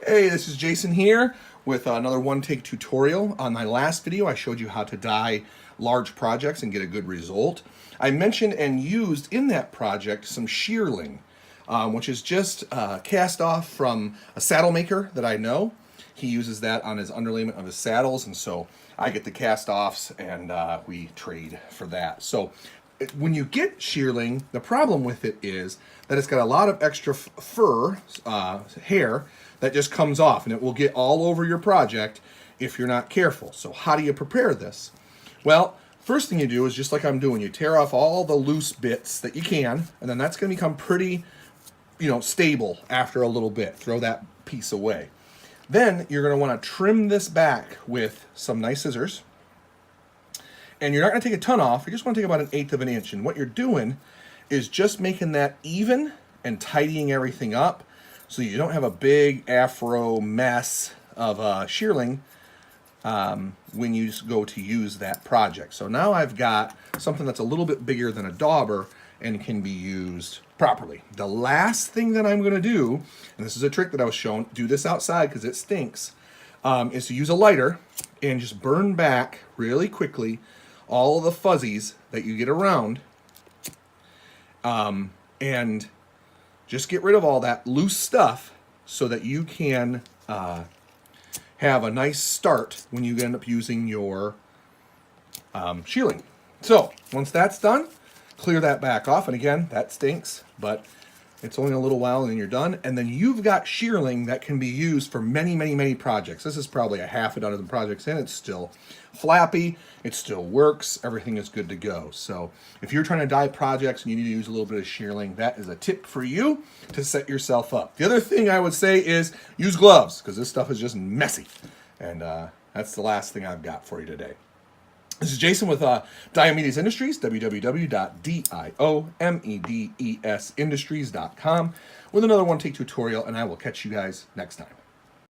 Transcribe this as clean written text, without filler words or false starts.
Hey, this is Jason here with another one-take tutorial. On my last video, I showed you how to die large projects and get a good result. I mentioned and used in that project some shearling, which is just cast off from a saddle maker that I know. He uses that on his underlayment of his saddles, and so I get the cast-offs and we trade for that. So when you get shearling, the problem with it is that it's got a lot of extra fur, hair, that just comes off, and it will get all over your project if you're not careful. So how do you prepare this? Well, first thing you do is just like I'm doing. You tear off all the loose bits that you can, and then that's going to become pretty, stable after a little bit. Throw that piece away. Then you're going to want to trim this back with some nice scissors. And you're not going to take a ton off. You just want to take about 1/8 of an inch. And what you're doing is just making that even and tidying everything up so you don't have a big afro mess of shearling when you go to use that project. So now I've got something that's a little bit bigger than a dauber and can be used properly. The last thing that I'm going to do, and this is a trick that I was shown, do this outside because it stinks, is to use a lighter and just burn back really quickly all of the fuzzies that you get around, and just get rid of all that loose stuff so that you can have a nice start when you end up using your shearling. So once that's done, clear that back off. And again, that stinks, but it's only a little while and then you're done. And then you've got shearling that can be used for many, many, many projects. This is probably a half a dozen projects and it's still flappy. It still works. Everything is good to go. So if you're trying to dye projects and you need to use a little bit of shearling, that is a tip for you to set yourself up. The other thing I would say is use gloves because this stuff is just messy. And that's the last thing I've got for you today. This is Jason with Diomedes Industries, www.diomedes industries.com, with another one-take tutorial, and I will catch you guys next time.